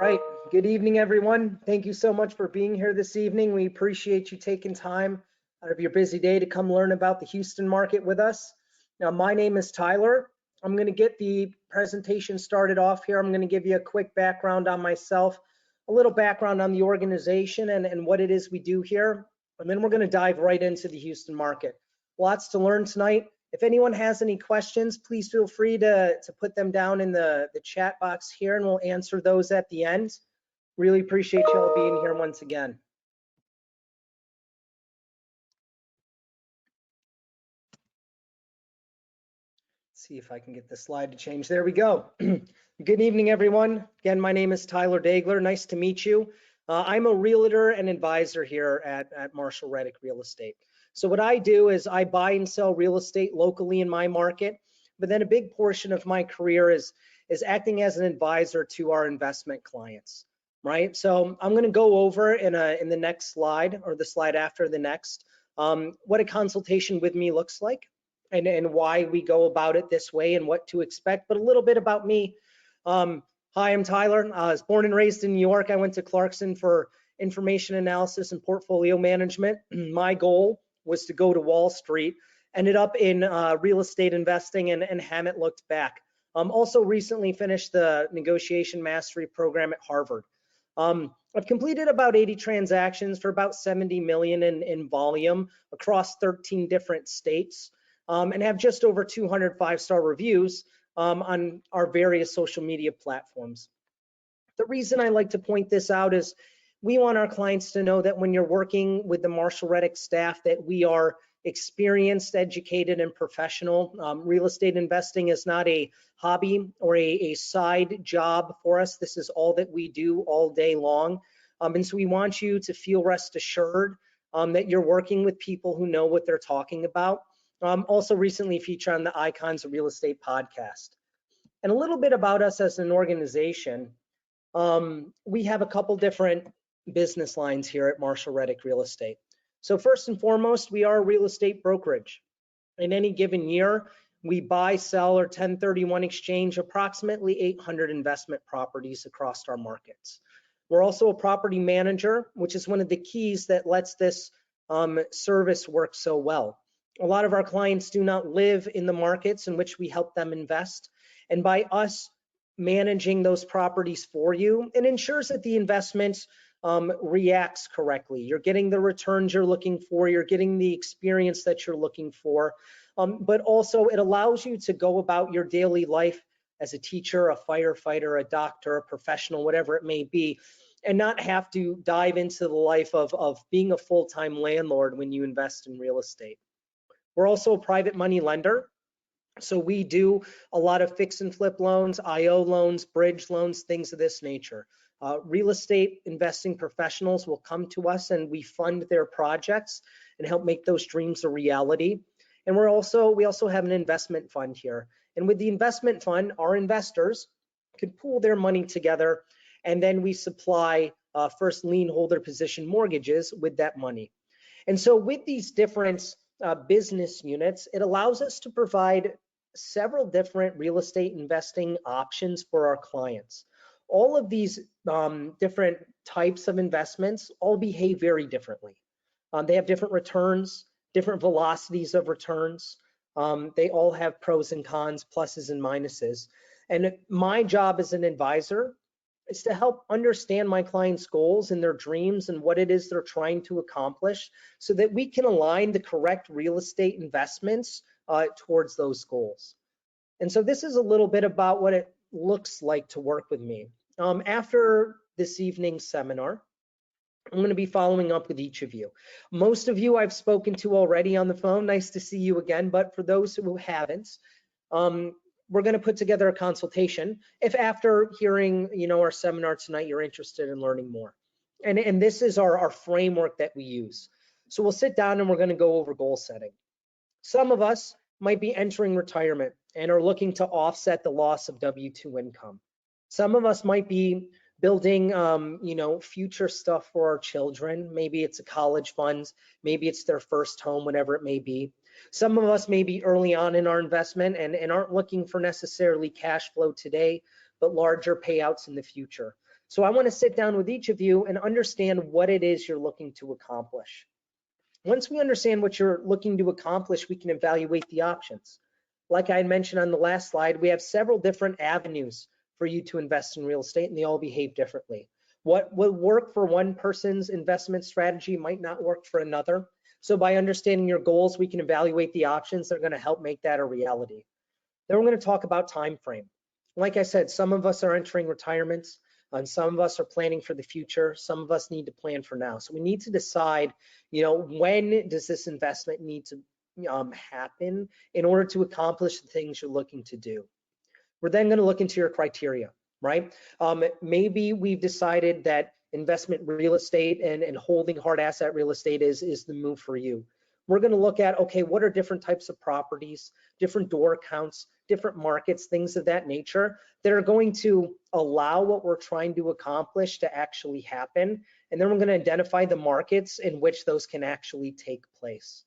right. Good evening, everyone. Thank you so much for being here this evening. We appreciate you taking time out of your busy day to come learn about the Houston market with us. Now, my name is Tyler. I'm going to get the presentation started off here. I'm going to give you a quick background on myself, a little background on the organization and what it is we do here. And then we're going to dive right into the Houston market. Lots to learn tonight. If anyone has any questions, please feel free to put them down in the chat box here, and we'll answer those at the end. Really appreciate you all being here once again. Let's see if I can get the slide to change. There we go. Good evening, everyone. Again, my name is Tyler Dagler. Nice to meet you. I'm a realtor and advisor here at Marshall Reddick Real Estate. So what I do is I buy and sell real estate locally in my market, but then a big portion of my career is acting as an advisor to our investment clients, right? So I'm going to go over in the next slide, or the slide after the next, what a consultation with me looks like and why we go about it this way and what to expect, but a little bit about me. Hi, I'm Tyler. I was born and raised in New York. I went to Clarkson for information analysis and portfolio management. My goal was to go to Wall Street, ended up in real estate investing and haven't looked back. Also recently finished the negotiation mastery program at Harvard. I've completed about 80 transactions for about 70 million in volume across 13 different states, and have just over 200 five-star reviews on our various social media platforms. The reason I like to point this out is we want our clients to know that when you're working with the Marshall Reddick staff, that we are experienced, educated, and professional. Real estate investing is not a hobby or a side job for us. This is all that we do all day long. And so we want you to feel rest assured that you're working with people who know what they're talking about. Also recently featured on the Icons of Real Estate podcast. And a little bit about us as an organization. We have a couple different business lines here at Marshall Reddick Real Estate. So first and foremost, we are a real estate brokerage. In any given year, we buy, sell, or 1031 exchange approximately 800 investment properties across our markets. We're also a property manager, which is one of the keys that lets this service work so well. A lot of our clients do not live in the markets in which we help them invest. And by us managing those properties for you, it ensures that the investment reacts correctly. You're getting the returns you're looking for, you're getting the experience that you're looking for, but also it allows you to go about your daily life as a teacher, a firefighter, a doctor, a professional, whatever it may be, and not have to dive into the life of being a full-time landlord when you invest in real estate. We're also a private money lender. So we do a lot of fix and flip loans, IO loans, bridge loans, things of this nature. Real estate investing professionals will come to us and we fund their projects and help make those dreams a reality. And we also have an investment fund here. And with the investment fund, our investors could pool their money together, and then we supply first lien holder position mortgages with that money. And so with these different business units, it allows us to provide several different real estate investing options for our clients. All of these different types of investments all behave very differently. They have different returns, different velocities of returns. They all have pros and cons, pluses and minuses. And my job as an advisor is to help understand my clients' goals and their dreams and what it is they're trying to accomplish so that we can align the correct real estate investments towards those goals. And so this is a little bit about what it looks like to work with me. After this evening's seminar, I'm going to be following up with each of you. Most of you I've spoken to already on the phone. Nice to see you again. But for those who haven't, we're going to put together a consultation if after hearing our seminar tonight you're interested in learning more. And this is our framework that we use. So we'll sit down and we're going to go over goal setting. Some of us might be entering retirement and are looking to offset the loss of W-2 income. Some of us might be building future stuff for our children. Maybe it's a college fund, maybe it's their first home, whatever it may be. Some of us may be early on in our investment and aren't looking for necessarily cash flow today, but larger payouts in the future. So I want to sit down with each of you and understand what it is you're looking to accomplish. Once we understand what you're looking to accomplish, we can evaluate the options. Like I mentioned on the last slide, we have several different avenues for you to invest in real estate, and they all behave differently. What will work for one person's investment strategy might not work for another. So by understanding your goals, we can evaluate the options that are going to help make that a reality. Then we're going to talk about time frame. Like I said, some of us are entering retirement, and some of us are planning for the future. Some of us need to plan for now. So we need to decide, when does this investment need to happen in order to accomplish the things you're looking to do. We're then going to look into your criteria, right? Maybe we've decided that investment real estate and holding hard asset real estate is the move for you. We're going to look at, okay, what are different types of properties, different door counts, different markets, things of that nature that are going to allow what we're trying to accomplish to actually happen. And then we're going to identify the markets in which those can actually take place.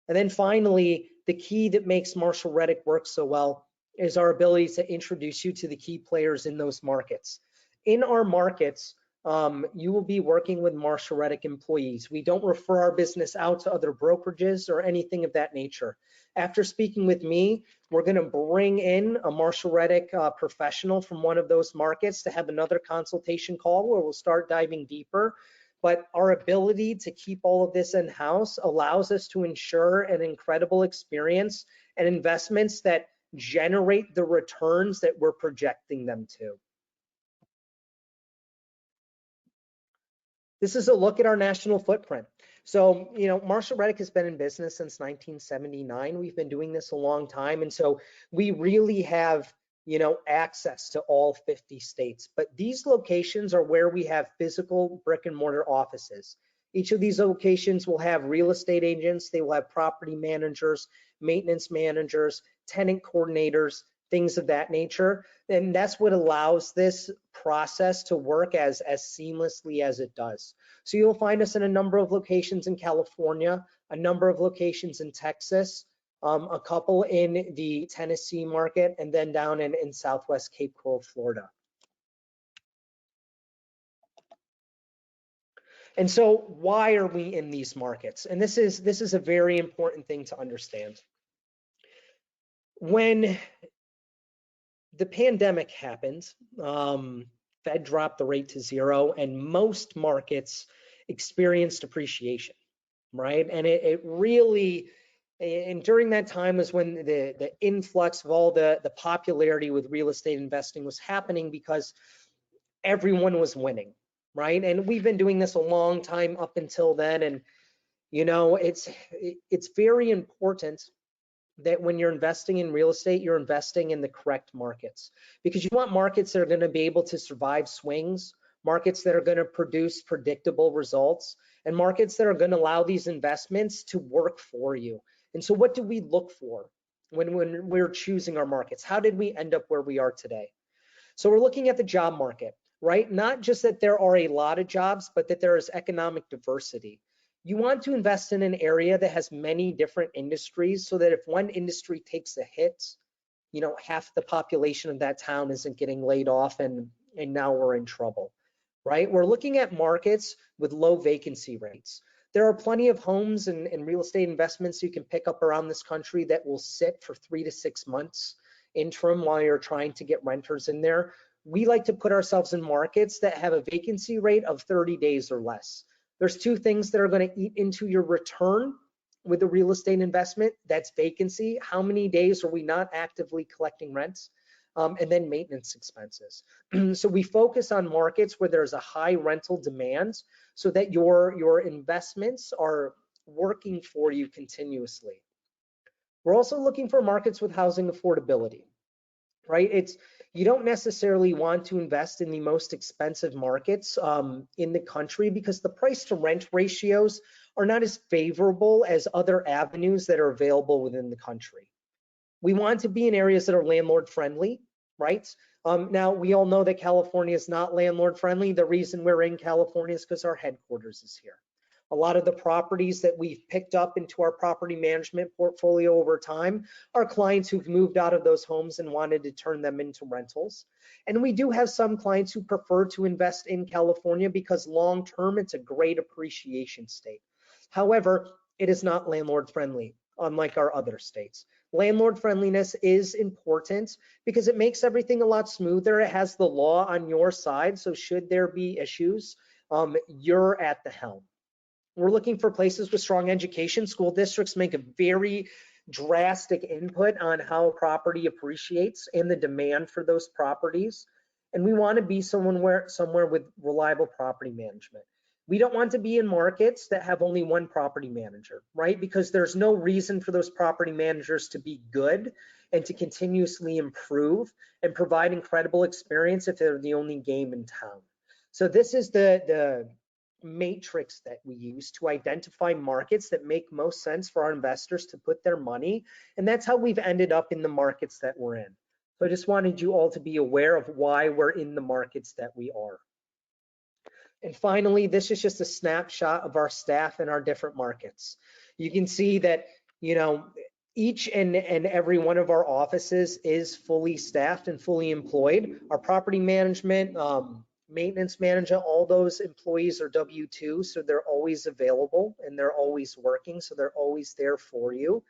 And then finally, the key that makes Marshall Reddick work so well is our ability to introduce you to the key players in those markets. In our markets, you will be working with Marshall Reddick employees. We don't refer our business out to other brokerages or anything of that nature. After speaking with me, we're going to bring in a Marshall Reddick professional from one of those markets to have another consultation call where we'll start diving deeper. But our ability to keep all of this in-house allows us to ensure an incredible experience and investments that generate the returns that we're projecting them to. This is a look at our national footprint. So, Marshall Reddick has been in business since 1979. We've been doing this a long time. And so we really have, access to all 50 states. But these locations are where we have physical brick and mortar offices. Each of these locations will have real estate agents. They will have property managers, maintenance managers, tenant coordinators, things of that nature. And that's what allows this process to work as seamlessly as it does. So you'll find us in a number of locations in California, a number of locations in Texas, a couple in the Tennessee market, and then down in Southwest Cape Coral, Florida. And so why are we in these markets? And this is a very important thing to understand. When the pandemic happened, Fed dropped the rate to 0, and most markets experienced appreciation, right? And it really, and during that time was when the influx of all the popularity with real estate investing was happening because everyone was winning, right? And we've been doing this a long time up until then, and it's very important that when you're investing in real estate, you're investing in the correct markets, because you want markets that are going to be able to survive swings, markets that are going to produce predictable results, and markets that are going to allow these investments to work for you. And so what do we look for when we're choosing our markets? How did we end up where we are today? So we're looking at the job market, right? Not just that there are a lot of jobs, but that there is economic diversity. You want to invest in an area that has many different industries so that if one industry takes a hit, half the population of that town isn't getting laid off and now we're in trouble, right? We're looking at markets with low vacancy rates. There are plenty of homes and real estate investments you can pick up around this country that will sit for 3 to 6 months interim while you're trying to get renters in there. We like to put ourselves in markets that have a vacancy rate of 30 days or less. There's two things that are going to eat into your return with the real estate investment. That's vacancy. How many days are we not actively collecting rents? And then maintenance expenses. So we focus on markets where there's a high rental demand so that your investments are working for you continuously. We're also looking for markets with housing affordability, right? You don't necessarily want to invest in the most expensive markets in the country because the price to rent ratios are not as favorable as other avenues that are available within the country. We want to be in areas that are landlord friendly, right? Now, we all know that California is not landlord friendly. The reason we're in California is because our headquarters is here. A lot of the properties that we've picked up into our property management portfolio over time are clients who've moved out of those homes and wanted to turn them into rentals. And we do have some clients who prefer to invest in California because long-term it's a great appreciation state. However, it is not landlord friendly, unlike our other states. Landlord friendliness is important because it makes everything a lot smoother. It has the law on your side, so should there be issues, you're at the helm. We're looking for places with strong education. School districts make a very drastic input on how a property appreciates and the demand for those properties. And we want to be somewhere with reliable property management. We don't want to be in markets that have only one property manager, right? Because there's no reason for those property managers to be good and to continuously improve and provide incredible experience if they're the only game in town. So this is the matrix that we use to identify markets that make most sense for our investors to put their money. And that's how we've ended up in the markets that we're in. So I just wanted you all to be aware of why we're in the markets that we are. And finally, this is just a snapshot of our staff in our different markets. You can see that, you know, each and every one of our offices is fully staffed and fully employed. Our property management, maintenance manager, all those employees are W-2, so they're always available and they're always working, so they're always there for you.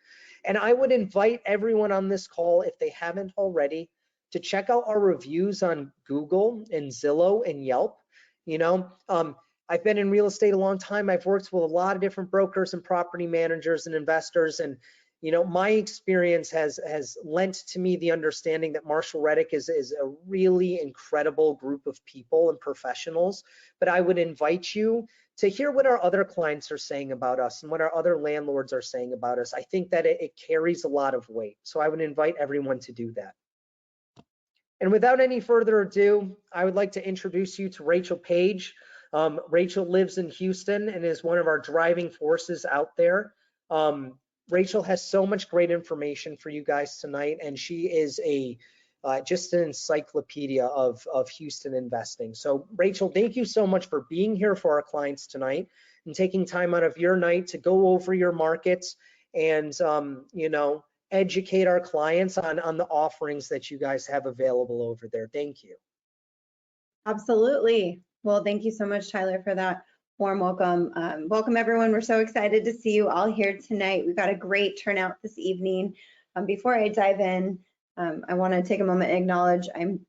And I would invite everyone on this call, if they haven't already, to check out our reviews on Google and Zillow and Yelp. You know, I've been in real estate a long time. I've worked with a lot of different brokers and property managers and investors, and you know, my experience has lent to me the understanding that Marshall Reddick is a really incredible group of people and professionals. But I would invite you to hear what our other clients are saying about us and what our other landlords are saying about us. I think that it carries a lot of weight. So I would invite everyone to do that. And without any further ado, I would like to introduce you to Rachel Page. Rachel lives in Houston and is one of our driving forces out there. Rachel has so much great information for you guys tonight, and she is just an encyclopedia of Houston investing. So Rachel, thank you so much for being here for our clients tonight and taking time out of your night to go over your markets and you know, educate our clients on the offerings that you guys have available over there. Thank you. Absolutely. Well, thank you so much, Tyler, for that warm welcome. Welcome, everyone. We're so excited to see you all here tonight. We've got a great turnout this evening. Before I dive in, I want to take a moment and acknowledge I'm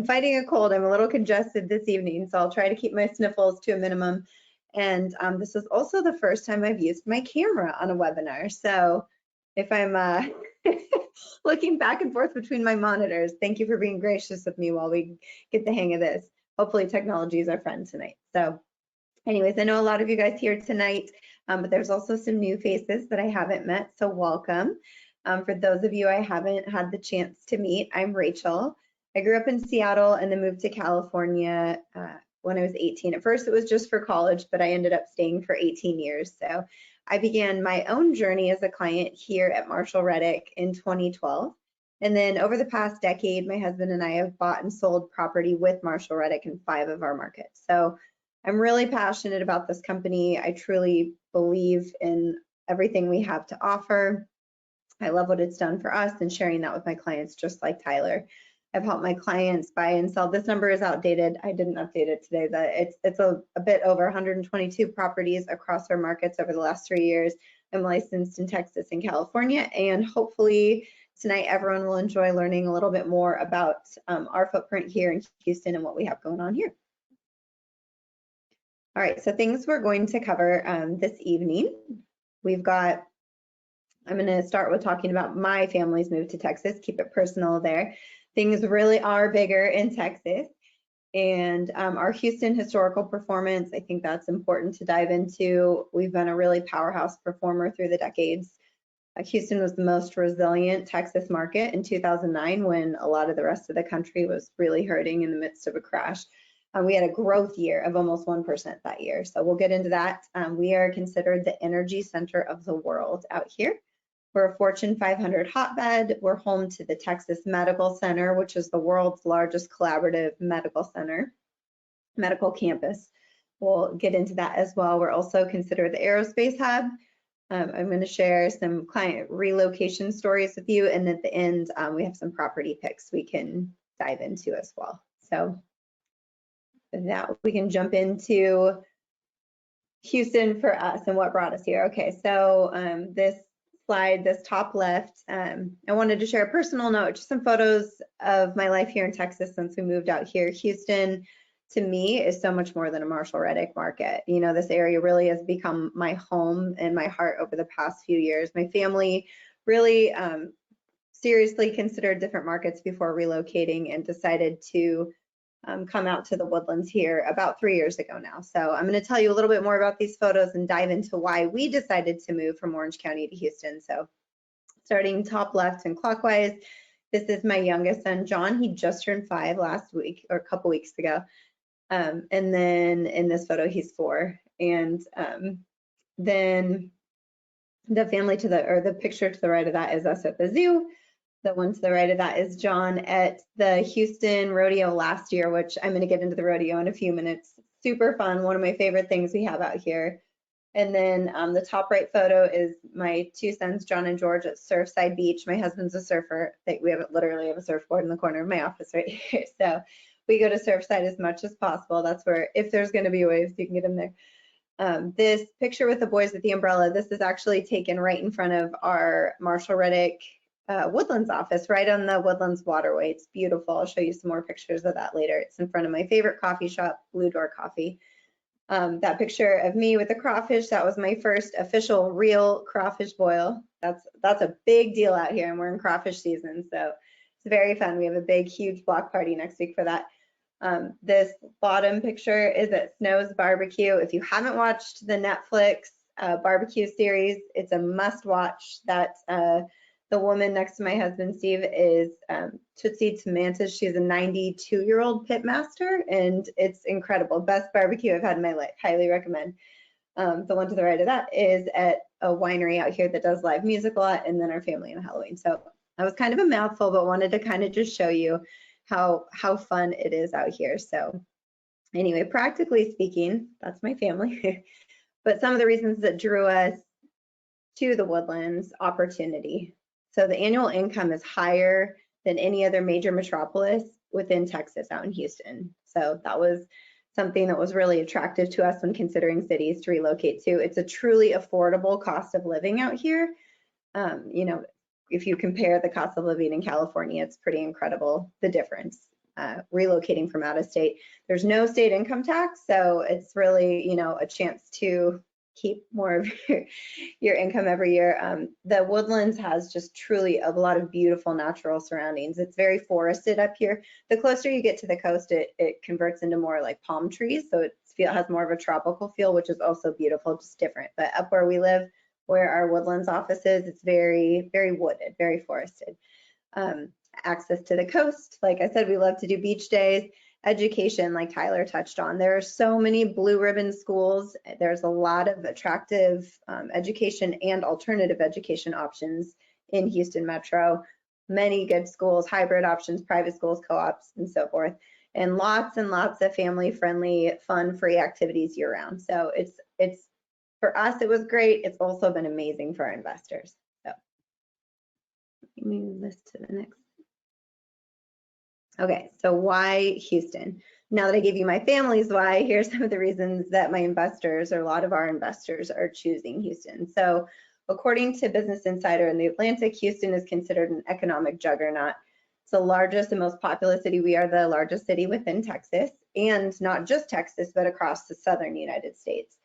fighting a cold. I'm a little congested this evening, so I'll try to keep my sniffles to a minimum. And this is also the first time I've used my camera on a webinar. So if I'm looking back and forth between my monitors, thank you for being gracious with me while we get the hang of this. Hopefully technology is our friend tonight. So anyways, I know a lot of you guys here tonight, but there's also some new faces that I haven't met, so welcome. For those of you I haven't had the chance to meet, I'm Rachel. I grew up in Seattle and then moved to California when I was 18. At first it was just for college, but I ended up staying for 18 years. So I began my own journey as a client here at Marshall Reddick in 2012. And then over the past decade, my husband and I have bought and sold property with Marshall Reddick in 5 of our markets. So I'm really passionate about this company. I truly believe in everything we have to offer. I love what it's done for us and sharing that with my clients, just like Tyler. I've helped my clients buy and sell. This number is outdated. I didn't update it today, but it's a bit over 122 properties across our markets over the last 3 years. I'm licensed in Texas and California, and hopefully tonight everyone will enjoy learning a little bit more about our footprint here in Houston and what we have going on here. All right, so things we're going to cover this evening. I'm going to start with talking about my family's move to Texas, keep it personal there. Things really are bigger in Texas. And our Houston historical performance, I think that's important to dive into. We've been a really powerhouse performer through the decades. Houston was the most resilient Texas market in 2009 when a lot of the rest of the country was really hurting in the midst of a crash. We had a growth year of almost 1% that year. So we'll get into that. We are considered the energy center of the world out here. We're a Fortune 500 hotbed. We're home to the Texas Medical Center, which is the world's largest collaborative medical campus. we'll get into that as well. We're also considered the aerospace hub. I'm going to share some client relocation stories with you, and at the end, we have some property picks we can dive into as well. So with that, we can jump into Houston for us and what brought us here. Okay, so this slide, this top left, I wanted to share a personal note, just some photos of my life here in Texas since we moved out here. Houston, to me, is so much more than a Marshall Reddick market. You know, this area really has become my home and my heart over the past few years. My family really seriously considered different markets before relocating and decided to come out to the Woodlands here about 3 years ago now. So I'm going to tell you a little bit more about these photos and dive into why we decided to move from Orange County to Houston. So starting top left and clockwise, this is my youngest son, John. He just turned 5 last week or a couple weeks ago. And then in this photo, he's 4. And then the family to the, or the picture to the right of that is us at the zoo. The one to the right of that is John at the Houston rodeo last year, which I'm going to get into the rodeo in a few minutes. Super fun, one of my favorite things we have out here. And then the top right photo is my 2 sons, John and George, at Surfside Beach. My husband's a surfer. We literally have a surfboard in the corner of my office right here. So we go to Surfside as much as possible. That's where, if there's going to be waves, you can get them there. This picture with the boys with the umbrella, this is actually taken right in front of our Marshall Reddick Woodlands office, right on the Woodlands waterway. It's beautiful. I'll show you some more pictures of that later. It's in front of my favorite coffee shop, Blue Door Coffee. That picture of me with the crawfish, that was my first official real crawfish boil. That's a big deal out here, and we're in crawfish season, so it's very fun. We have a big, huge block party next week for that. This bottom picture is at Snow's Barbecue. If you haven't watched the Netflix barbecue series, it's a must watch. That the woman next to my husband, Steve, is Tootsie Tamantas. She's a 92-year-old pit master, and it's incredible. Best barbecue I've had in my life. Highly recommend. The one to the right of that is at a winery out here that does live music a lot, and then our family on Halloween. So that was kind of a mouthful, but wanted to kind of just show you how fun it is out here. So anyway, practically speaking, that's my family. But some of the reasons that drew us to the Woodlands: opportunity. So the annual income is higher than any other major metropolis within Texas out in Houston. So that was something that was really attractive to us when considering cities to relocate to. It's a truly affordable cost of living out here. You know, if you compare the cost of living in California, it's pretty incredible, the difference. Relocating from out of state, there's no state income tax, so it's really, you know, a chance to keep more of your income every year. The Woodlands has just truly a lot of beautiful natural surroundings. It's very forested up here. The closer you get to the coast, it converts into more like palm trees, so it has more of a tropical feel, which is also beautiful, just different. But up where we live, where our Woodlands office is, it's very, very wooded, very forested. Access to the coast, like I said, we love to do beach days. Education, like Tyler touched on, there are so many blue ribbon schools. There's a lot of attractive education and alternative education options in Houston Metro. Many good schools, hybrid options, private schools, co-ops, and so forth. And lots of family-friendly, fun-free activities year-round. So it's for us, it was great. It's also been amazing for our investors. So let me move this to the next. Okay, so why Houston? Now that I gave you my family's why, here's some of the reasons that my investors, or a lot of our investors, are choosing Houston. So according to Business Insider in the Atlantic, Houston is considered an economic juggernaut. It's the largest and most populous city. We are the largest city within Texas, and not just Texas, but across the southern United States.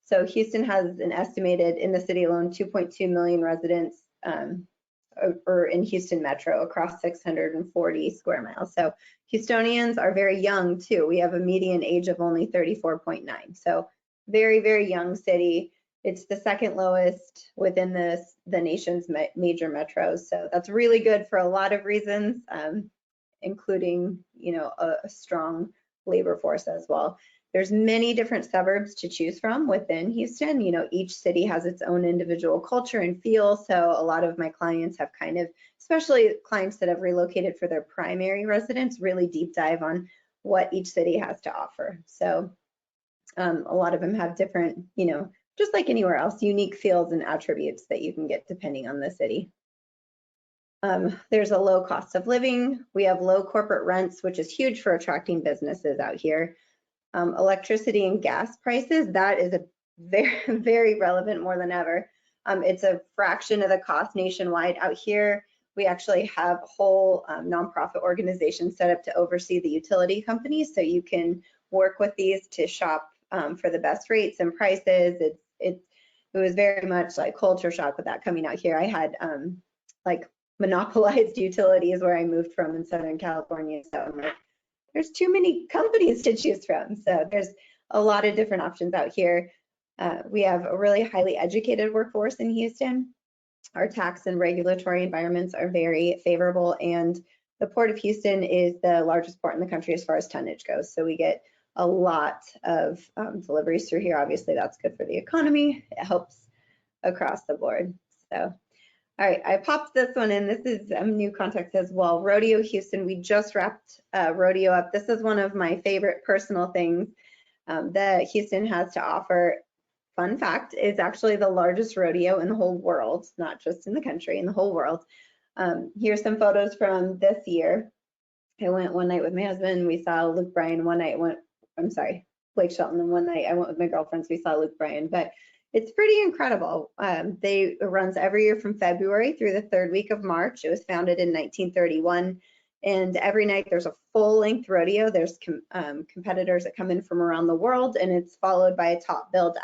So Houston has an estimated, in the city alone, 2.2 million residents, or in Houston Metro, across 640 square miles. So Houstonians are very young too. We have a median age of only 34.9. So very, very young city. It's the second lowest within the nation's major metros. So that's really good for a lot of reasons, including, you know, a strong labor force as well. There's many different suburbs to choose from within Houston. You know, each city has its own individual culture and feel. So a lot of my clients have kind of, especially clients that have relocated for their primary residence, really deep dive on what each city has to offer. So A lot of them have different, just like anywhere else, unique fields and attributes that you can get depending on the city. There's a low cost of living. We have low corporate rents, which is huge for attracting businesses out here. Electricity and gas prices, that is a very, very relevant more than ever. It's a fraction of the cost nationwide out here. We actually have a whole nonprofit organization set up to oversee the utility companies, so you can work with these to shop for the best rates and prices. It was very much like culture shock with that coming out here. I had like monopolized utilities where I moved from in Southern California, so I'm like, there's too many companies to choose from. So there's a lot of different options out here. We have a really highly educated workforce in Houston. Our tax and regulatory environments are very favorable, and the Port of Houston is the largest port in the country as far as tonnage goes. So we get a lot of deliveries through here. Obviously, that's good for the economy. It helps across the board. So, all right, I popped this one in. This is new context as well. Rodeo Houston, we just wrapped rodeo up. This is one of my favorite personal things that Houston has to offer. Fun fact, it's actually the largest rodeo in the whole world, not just in the country, in the whole world. Here's some photos from this year. I went one night with my husband. We saw Luke Bryan. One night Blake Shelton. And one night I went with my girlfriends. We saw Luke Bryan. But it's pretty incredible. It runs every year from February through the third week of March. It was founded in 1931. And every night there's a full-length rodeo. There's competitors that come in from around the world, and it's followed by a top-billed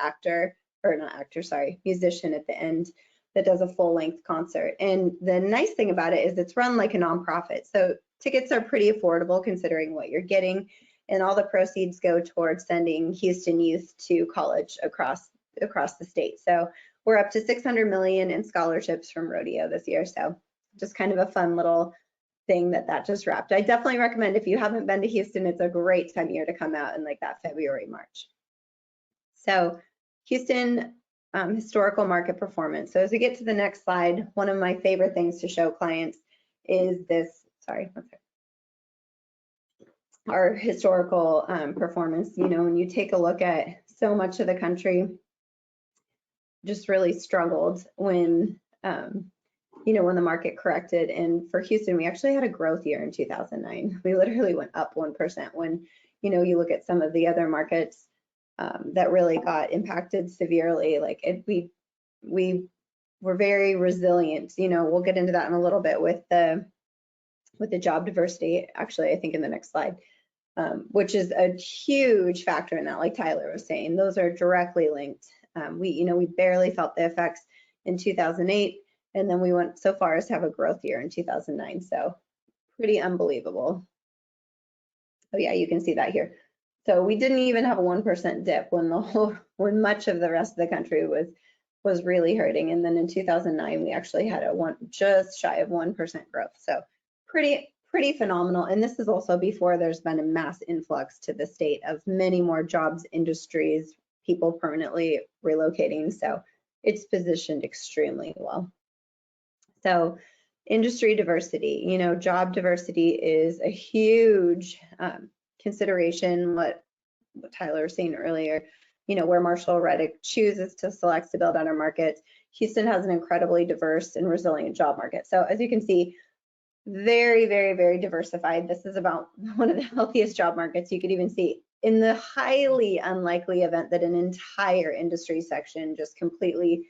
musician at the end that does a full-length concert. And the nice thing about it is it's run like a nonprofit. So tickets are pretty affordable considering what you're getting, and all the proceeds go towards sending Houston youth to college across the state. So we're up to $600 million in scholarships from rodeo this year. So just kind of a fun little thing that just wrapped. I definitely recommend, if you haven't been to Houston, it's a great time of year to come out in like that February, March. So Houston historical market performance. So as we get to the next slide, one of my favorite things to show clients is this, our historical performance. When you take a look at so much of the country just really struggled when when the market corrected. And for Houston, we actually had a growth year in 2009. We literally went up 1% when, you look at some of the other markets that really got impacted severely. We were very resilient. We'll get into that in a little bit with the job diversity, actually, I think in the next slide, which is a huge factor in that, like Tyler was saying. Those are directly linked. We barely felt the effects in 2008. And then we went so far as to have a growth year in 2009. So pretty unbelievable. Oh yeah, you can see that here. So we didn't even have a 1% dip when much of the rest of the country was really hurting. And then in 2009, we actually had just shy of 1% growth. So pretty phenomenal. And this is also before there's been a mass influx to the state of many more jobs, industries, people permanently relocating. So it's positioned extremely well. So industry diversity, job diversity is a huge consideration. What Tyler was saying earlier, where Marshall Reddick chooses to select to build out our market. Houston has an incredibly diverse and resilient job market. So as you can see, very, very, very diversified. This is about one of the healthiest job markets. You could even see in the highly unlikely event that an entire industry section just completely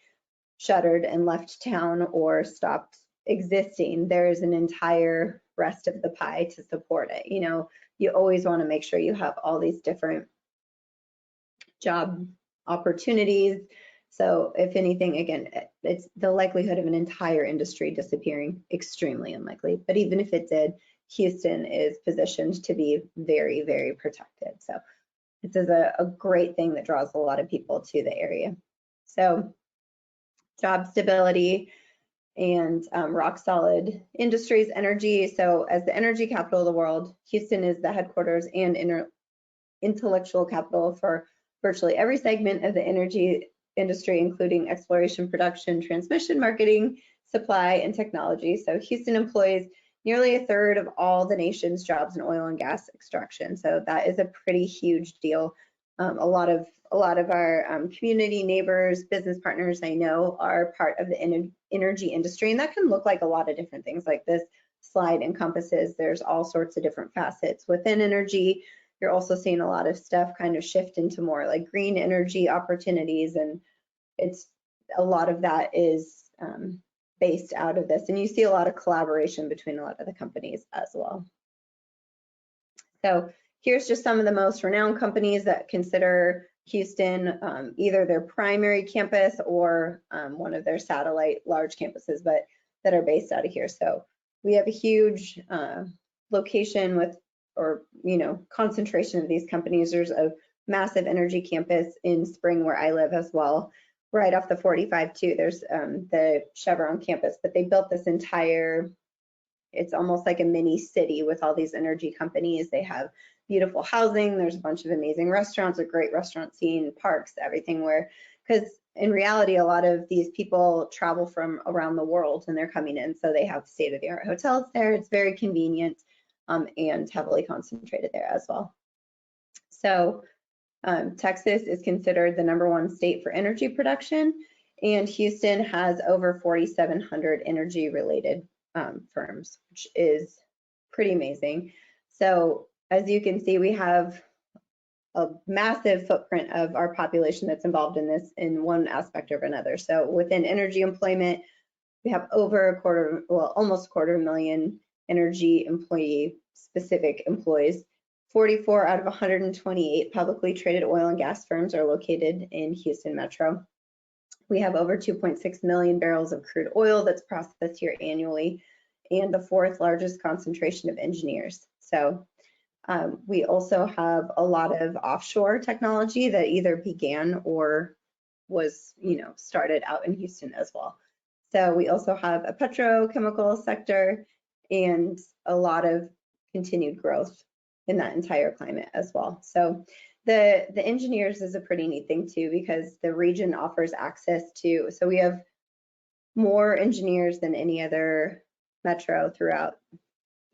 shuttered and left town or stopped existing, there's an entire rest of the pie to support it. You always want to make sure you have all these different job opportunities. So if anything, again, it's the likelihood of an entire industry disappearing, extremely unlikely. But even if it did, Houston is positioned to be very, very protected. So this is a great thing that draws a lot of people to the area. So job stability and rock solid industries, energy. So as the energy capital of the world, Houston is the headquarters and intellectual capital for virtually every segment of the energy industry, including exploration, production, transmission, marketing, supply, and technology. So Houston employs nearly a third of all the nation's jobs in oil and gas extraction. So that is a pretty huge deal. A lot of our community neighbors, business partners I know are part of the energy industry, and that can look like a lot of different things. Like this slide encompasses, there's all sorts of different facets within energy. You're also seeing a lot of stuff kind of shift into more like green energy opportunities, and it's a lot of that is based out of this, and you see a lot of collaboration between a lot of the companies as well. So here's just some of the most renowned companies that consider Houston either their primary campus or one of their satellite large campuses, but that are based out of here. So we have a huge location with, or concentration of these companies. There's a massive energy campus in Spring where I live as well, right off the 45 too. There's the Chevron campus, but they built this entire, it's almost like a mini city with all these energy companies. They have beautiful housing. There's a bunch of amazing restaurants, a great restaurant scene, parks, everything, where, because in reality, a lot of these people travel from around the world and they're coming in. So they have state-of-the-art hotels there. It's very convenient and heavily concentrated there as well. So Texas is considered the #1 state for energy production, and Houston has over 4,700 energy related firms, which is pretty amazing. So as you can see, we have a massive footprint of our population that's involved in this in one aspect or another. So within energy employment, we have over a quarter, well, almost 250,000 energy employee specific employees. 44 out of 128 publicly traded oil and gas firms are located in Houston Metro. We have over 2.6 million barrels of crude oil that's processed here annually, and the 4th largest concentration of engineers. So we also have a lot of offshore technology that either began or was, started out in Houston as well. So we also have a petrochemical sector and a lot of continued growth in that entire climate as well. So the engineers is a pretty neat thing too, because the region offers access to, so we have more engineers than any other metro throughout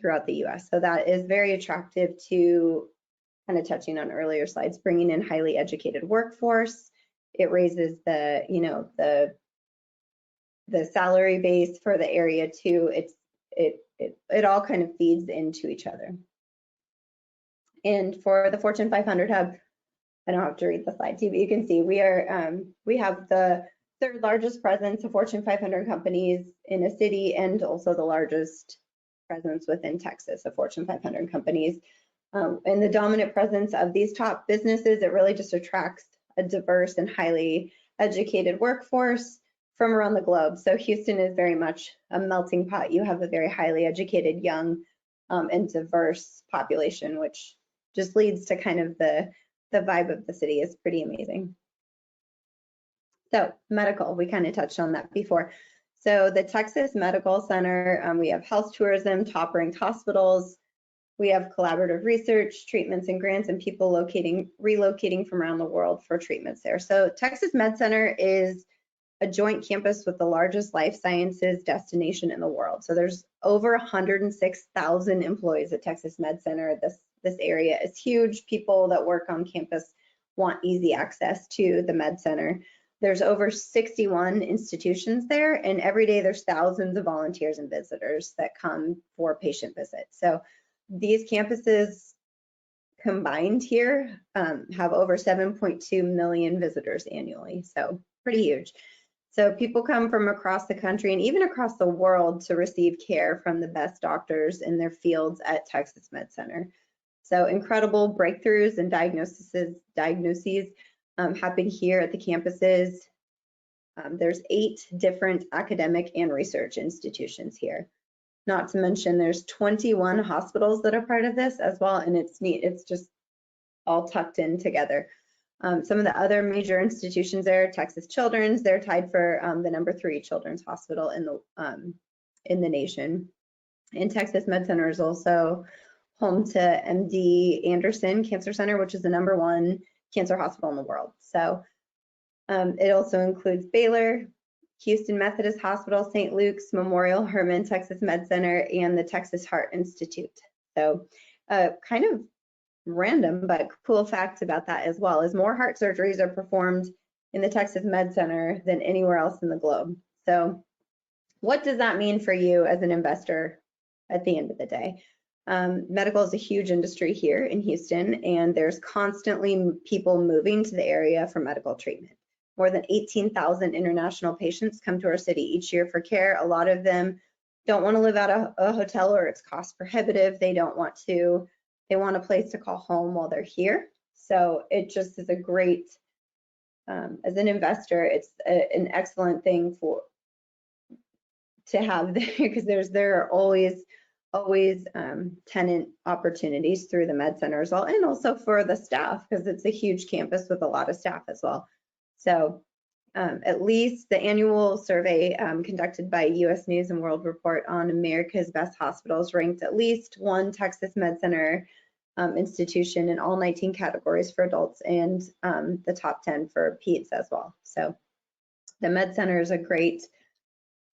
the US. So that is very attractive to, kind of touching on earlier slides, bringing in highly educated workforce. It raises the salary base for the area too. It all kind of feeds into each other. And for the Fortune 500 hub, I don't have to read the slide to you, but you can see we have the 3rd largest presence of Fortune 500 companies in a city, and also the largest presence within Texas of Fortune 500 companies. And the dominant presence of these top businesses, it really just attracts a diverse and highly educated workforce from around the globe. So Houston is very much a melting pot. You have a very highly educated, young, and diverse population, which just leads to kind of the vibe of the city is pretty amazing. So medical, we kind of touched on that before. So the Texas Medical Center, we have health tourism, top-ranked hospitals. We have collaborative research, treatments and grants, and people relocating from around the world for treatments there. So Texas Med Center is a joint campus with the largest life sciences destination in the world. So there's over 106,000 employees at Texas Med Center. This area is huge. People that work on campus want easy access to the Med Center. There's over 61 institutions there, and every day there's thousands of volunteers and visitors that come for patient visits. So these campuses combined here have over 7.2 million visitors annually, so pretty huge. So people come from across the country and even across the world to receive care from the best doctors in their fields at Texas Med Center. So incredible breakthroughs and diagnoses happen here at the campuses. There's 8 different academic and research institutions here. Not to mention there's 21 hospitals that are part of this as well, and it's neat. It's just all tucked in together. Some of the other major institutions there, Texas Children's, they're tied for the #3 children's hospital in the nation. And Texas Med Center is also home to MD Anderson Cancer Center, which is the #1 cancer hospital in the world. So it also includes Baylor, Houston Methodist Hospital, St. Luke's, Memorial Hermann Texas Med Center, and the Texas Heart Institute. So kind of random but cool fact about that as well is more heart surgeries are performed in the Texas Med Center than anywhere else in the globe. So what does that mean for you as an investor at the end of the day? Medical is a huge industry here in Houston, and there's constantly people moving to the area for medical treatment. More than 18,000 international patients come to our city each year for care. A lot of them don't want to live at a hotel or it's cost prohibitive. They want a place to call home while they're here. So it just is a great, as an investor, it's an excellent thing to have there, because there are always tenant opportunities through the med center as well, and also for the staff, because it's a huge campus with a lot of staff as well. So at least the annual survey conducted by U.S. News and World Report on America's Best Hospitals ranked at least one Texas Med Center institution in all 19 categories for adults, and the top 10 for peds as well. So the Med Center is a great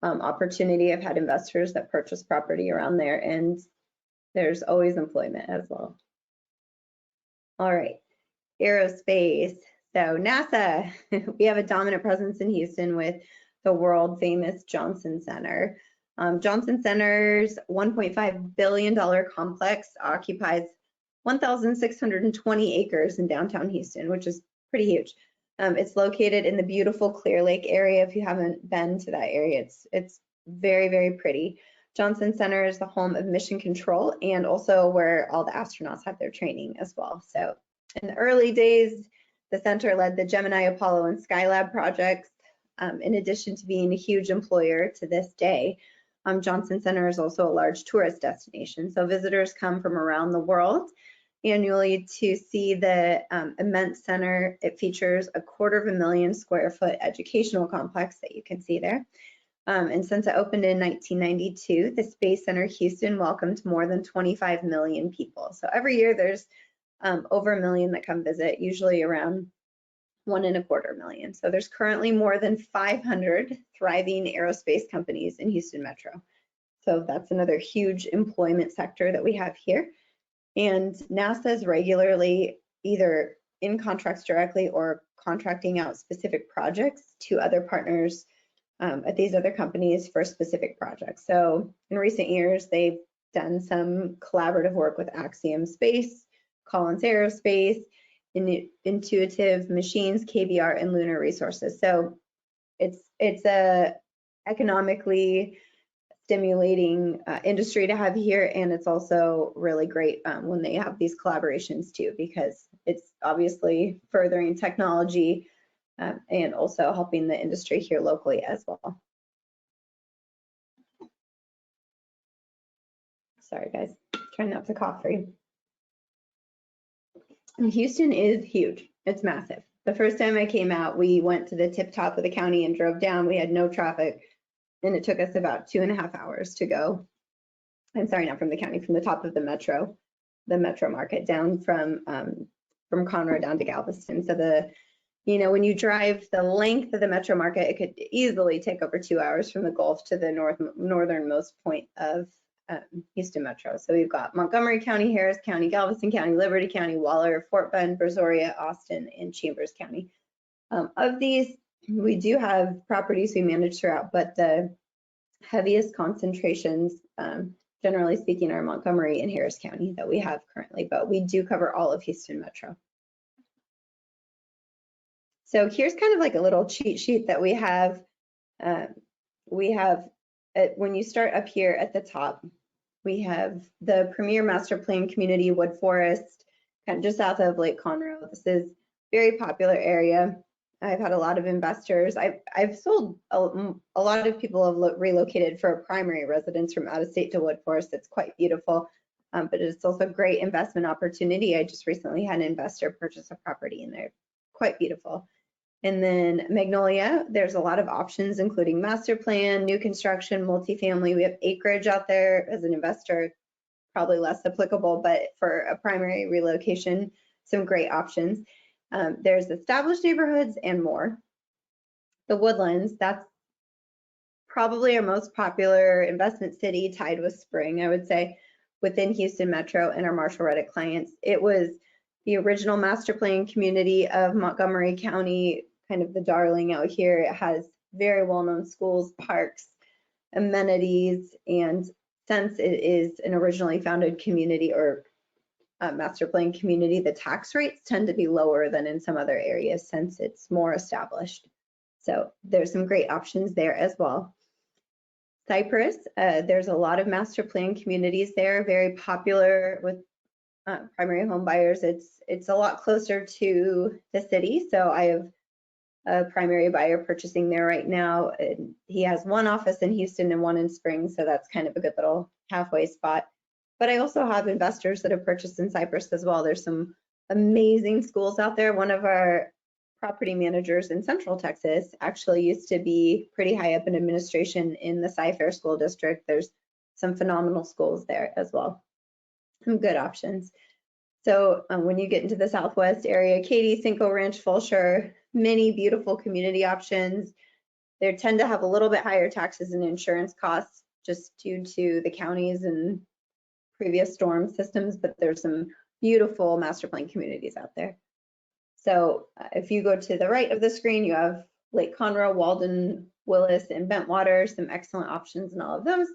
opportunity. I've had investors that purchase property around there, and there's always employment as well. All right, aerospace. So NASA, we have a dominant presence in Houston with the world famous Johnson Center. Johnson Center's $1.5 billion complex occupies 1,620 acres in downtown Houston, which is pretty huge. It's located in the beautiful Clear Lake area. If you haven't been to that area, it's very, very pretty. Johnson Center is the home of mission control and also where all the astronauts have their training as well. So in the early days, the center led the Gemini, Apollo, and Skylab projects. In addition to being a huge employer to this day, Johnson Center is also a large tourist destination. So visitors come from around the world annually to see the immense center. It features a 250,000 square foot educational complex that you can see there. And since it opened in 1992, the Space Center Houston welcomed more than 25 million people. So every year there's over 1 million that come visit, usually around 1.25 million. So there's currently more than 500 thriving aerospace companies in Houston Metro. So that's another huge employment sector that we have here. And NASA is regularly either in contracts directly or contracting out specific projects to other partners at these other companies for specific projects. So in recent years, they've done some collaborative work with Axiom Space, Collins Aerospace, Intuitive Machines, KBR, and Lunar Resources. So it's a economically stimulating industry to have here, and it's also really great when they have these collaborations too, because it's obviously furthering technology and also helping the industry here locally as well. Sorry guys, trying not to cough for you. And Houston is huge, it's massive. The first time I came out, we went to the tip top of the county and drove down. We had no traffic, and it took us about 2.5 hours to go. I'm sorry, not from the county, from the top of the metro market down from Conroe down to Galveston. So when you drive the length of the metro market, it could easily take over 2 hours from the Gulf to the northernmost point of Houston Metro. So we've got Montgomery County, Harris County, Galveston County, Liberty County, Waller, Fort Bend, Brazoria, Austin, and Chambers County. Of these, we do have properties we manage throughout, but the heaviest concentrations, generally speaking, are Montgomery and Harris County that we have currently, but we do cover all of Houston Metro. So here's kind of like a little cheat sheet that we have. When you start up here at the top, we have the premier master plan community, Wood Forest, kind of just south of Lake Conroe. This is a very popular area. I've had a lot of investors. I've sold, a lot of people have relocated for a primary residence from out of state to Wood Forest. It's quite beautiful, but it's also a great investment opportunity. I just recently had an investor purchase a property in there, quite beautiful. And then Magnolia, there's a lot of options, including master plan, new construction, multifamily. We have acreage out there as an investor, probably less applicable, but for a primary relocation, some great options. There's established neighborhoods and more. The Woodlands, that's probably our most popular investment city, tied with Spring, I would say. within Houston Metro and our Marshall Reddick clients. It was the original master plan community of Montgomery County, kind of the darling out here. It has very well-known schools, parks, amenities, and since it is an originally founded community or master plan community, the tax rates tend to be lower than in some other areas since it's more established. So there's some great options there as well. Cypress, there's a lot of master plan communities there, very popular with primary home buyers. It's a lot closer to the city. So I have a primary buyer purchasing there right now. And he has one office in Houston and one in Springs. So that's kind of a good little halfway spot. But I also have investors that have purchased in Cypress as well. There's some amazing schools out there. One of our property managers in Central Texas actually used to be pretty high up in administration in the Cy-Fair School District. There's some phenomenal schools there as well. Some good options. So when you get into the Southwest area, Katy, Cinco Ranch, Fulshire, many beautiful community options. They tend to have a little bit higher taxes and insurance costs just due to the counties and previous storm systems, but there's some beautiful master plan communities out there. So if you go to the right of the screen, you have Lake Conroe, Walden, Willis, and Bentwater, some excellent options in all of those.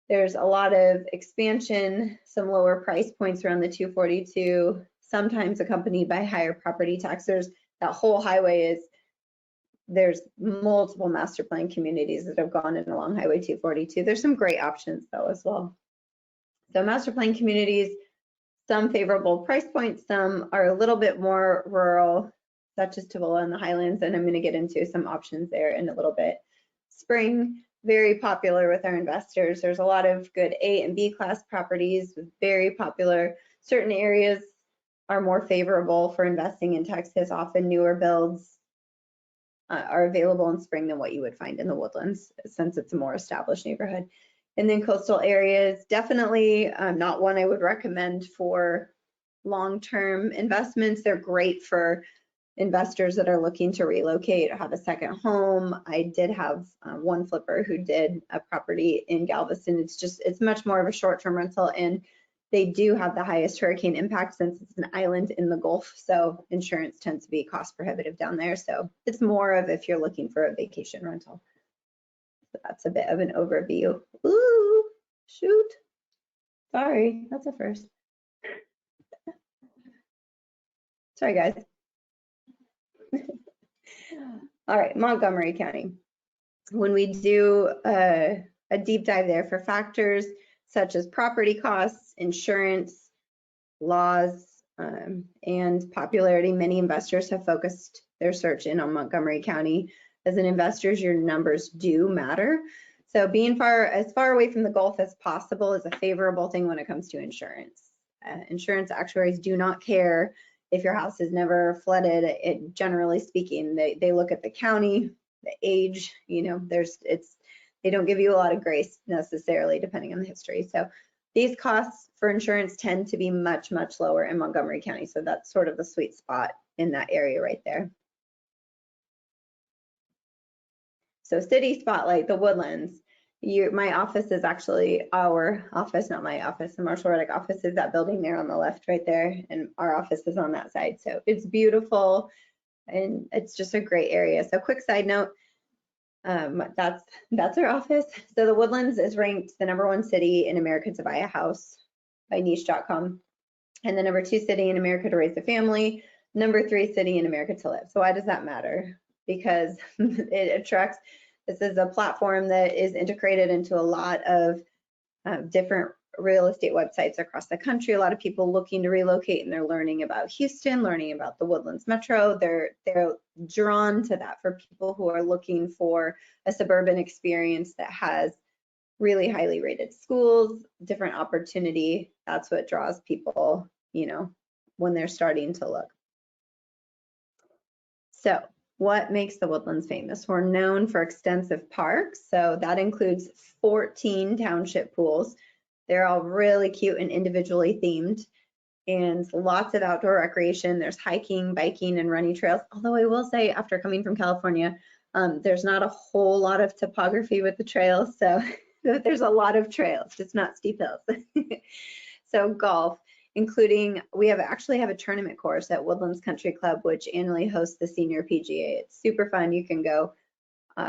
There's a lot of expansion, some lower price points around the 242, sometimes accompanied by higher property taxes. That whole highway there's multiple master plan communities that have gone in along Highway 242. There's some great options though as well. So master plan communities, some favorable price points, some are a little bit more rural, such as Tooele and the Highlands, and I'm going to get into some options there in a little bit. Spring, very popular with our investors. There's a lot of good A and B class properties, very popular. Certain areas are more favorable for investing in Texas. Often newer builds are available in Spring than what you would find in the Woodlands, since it's a more established neighborhood. And then coastal areas, definitely not one I would recommend for long-term investments. They're great for investors that are looking to relocate or have a second home. I did have one flipper who did a property in Galveston. It's much more of a short-term rental, and they do have the highest hurricane impact since it's an island in the Gulf. So insurance tends to be cost prohibitive down there. So it's more of if you're looking for a vacation rental. So that's a bit of an overview. Ooh, shoot. Sorry, that's a first. Sorry, guys. All right, Montgomery County. When we do a deep dive there for factors such as property costs, insurance, laws, and popularity, many investors have focused their search in on Montgomery County. As an investor, your numbers do matter. So being as far away from the Gulf as possible is a favorable thing when it comes to insurance. Insurance actuaries do not care if your house is never flooded. Generally speaking, they look at the county, the age, they don't give you a lot of grace necessarily depending on the history. So these costs for insurance tend to be much, much lower in Montgomery County. So that's sort of the sweet spot in that area right there. So city spotlight, the Woodlands. My office is actually our office, not my office. The Marshall Reddick office is that building there on the left right there, and our office is on that side. So it's beautiful, and it's just a great area. So quick side note, that's our office. So the Woodlands is ranked the #1 city in America to buy a house by niche.com, and the #2 city in America to raise a family, #3 city in America to live. So why does that matter? Because it attracts, this is a platform that is integrated into a lot of different real estate websites across the country. A lot of people looking to relocate, and they're learning about Houston, learning about the Woodlands Metro. They're drawn to that for people who are looking for a suburban experience that has really highly rated schools, different opportunity. That's what draws people, when they're starting to look. So what makes the Woodlands famous? We're known for extensive parks. So that includes 14 township pools. They're all really cute and individually themed, and lots of outdoor recreation. There's hiking, biking, and running trails. Although I will say, after coming from California, there's not a whole lot of topography with the trails. So There's a lot of trails, just not steep hills. So golf, including, we actually have a tournament course at Woodlands Country Club, which annually hosts the senior PGA. It's super fun. You can go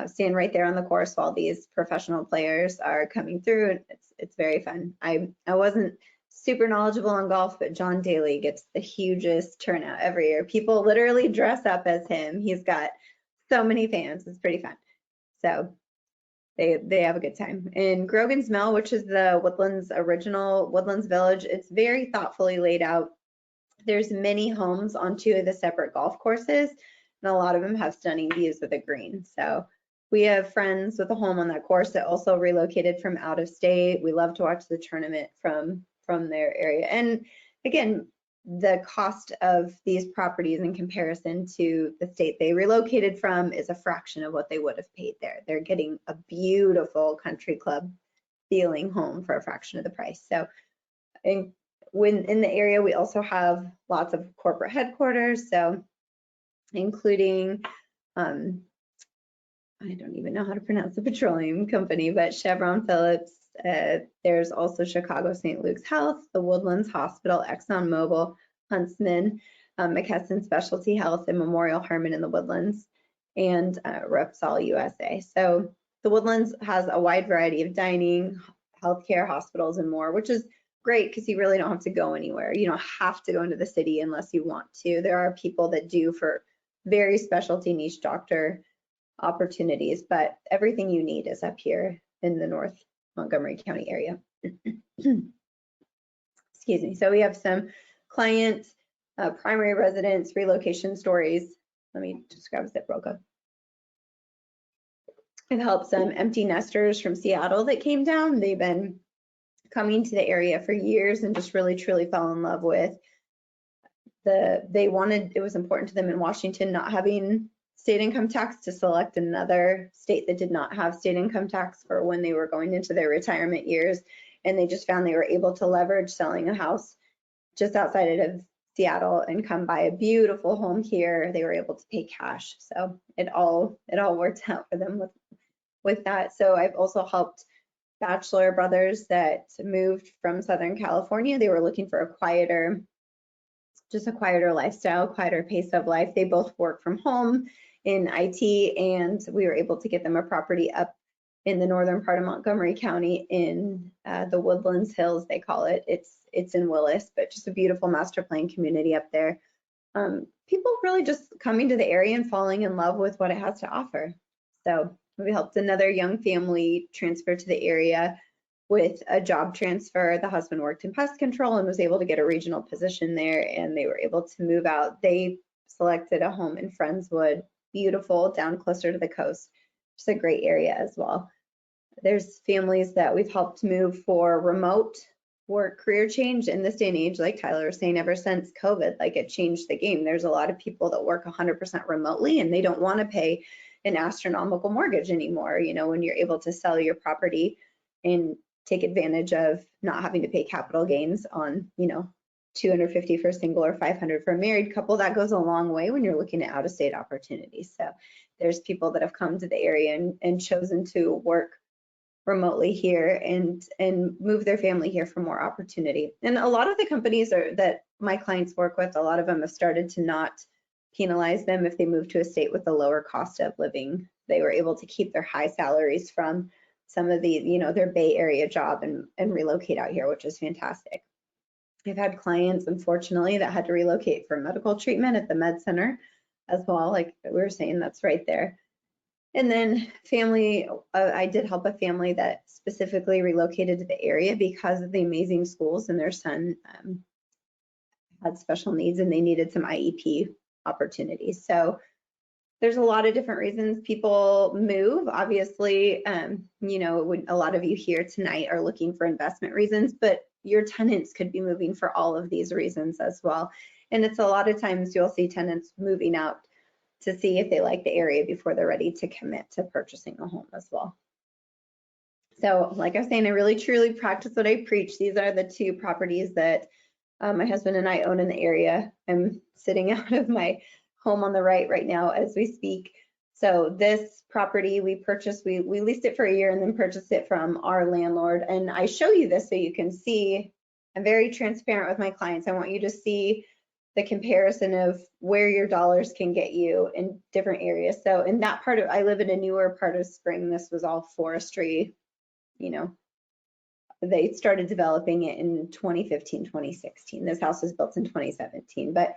stand right there on the course while these professional players are coming through. It's very fun. I wasn't super knowledgeable on golf, but John Daly gets the hugest turnout every year. People literally dress up as him. He's got so many fans. It's pretty fun. So they have a good time. In Grogan's Mill, which is the Woodlands original Woodlands Village, it's very thoughtfully laid out. There's many homes on 2 of the separate golf courses, and a lot of them have stunning views of the green. So we have friends with a home on that course that also relocated from out of state. We love to watch the tournament from their area. And again, the cost of these properties in comparison to the state they relocated from is a fraction of what they would have paid there. They're getting a beautiful country club feeling home for a fraction of the price. So when in the area, we also have lots of corporate headquarters. So including, I don't even know how to pronounce the petroleum company, but Chevron Phillips. There's also Chicago St. Luke's Health, the Woodlands Hospital, ExxonMobil, Huntsman, McKesson Specialty Health, and Memorial Hermann in the Woodlands, and Repsol USA. So the Woodlands has a wide variety of dining, healthcare, hospitals, and more, which is great because you really don't have to go anywhere. You don't have to go into the city unless you want to. There are people that do for very specialty niche doctor opportunities, but everything you need is up here in the North Montgomery County area. Excuse me. So we have some client primary residence relocation stories. Let me just grab a zip real quick. I've helped some empty nesters from Seattle that came down. They've been coming to the area for years and just really truly fell in love with it was important to them in Washington not having state income tax to select another state that did not have state income tax for when they were going into their retirement years. And they just found they were able to leverage selling a house just outside of Seattle and come buy a beautiful home here. They were able to pay cash. So it all worked out for them with that. So I've also helped bachelor brothers that moved from Southern California. They were looking for a quieter lifestyle, quieter pace of life. They both work from home in IT, and we were able to get them a property up in the northern part of Montgomery County in the Woodlands Hills, they call it. It's in Willis, but just a beautiful master plan community up there. People really just coming to the area and falling in love with what it has to offer. So we helped another young family transfer to the area with a job transfer. The husband worked in pest control and was able to get a regional position there, and they were able to move out. They selected a home in Friendswood, beautiful, down closer to the coast. Just a great area as well. There's families that we've helped move for remote work career change in this day and age, like Tyler was saying, ever since COVID, like it changed the game. There's a lot of people that work 100% remotely and they don't want to pay an astronomical mortgage anymore. You know, when you're able to sell your property and take advantage of not having to pay capital gains on, you know, $250 for a single or $500 for a married couple, that goes a long way when you're looking at out-of-state opportunities. So there's people that have come to the area and chosen to work remotely here and move their family here for more opportunity. And a lot of the companies that my clients work with, a lot of them have started to not penalize them if they move to a state with a lower cost of living. They were able to keep their high salaries from some of the, you know, their Bay Area job and relocate out here, which is fantastic. I've had clients, unfortunately, that had to relocate for medical treatment at the med center as well. Like we were saying, that's right there. And then family, I did help a family that specifically relocated to the area because of the amazing schools, and their son had special needs and they needed some IEP opportunities. So there's a lot of different reasons people move. Obviously, you know, a lot of you here tonight are looking for investment reasons, but your tenants could be moving for all of these reasons as well. And it's a lot of times you'll see tenants moving out to see if they like the area before they're ready to commit to purchasing a home as well. So like I was saying, I really truly practice what I preach. These are the two properties that my husband and I own in the area. I'm sitting out of my home on the right now as we speak. So this property we purchased, we leased it for a year and then purchased it from our landlord. And I show you this so you can see, I'm very transparent with my clients. I want you to see the comparison of where your dollars can get you in different areas. So in that part of, I live in a newer part of Spring. This was all forestry, you know, they started developing it in 2015, 2016. This house was built in 2017, but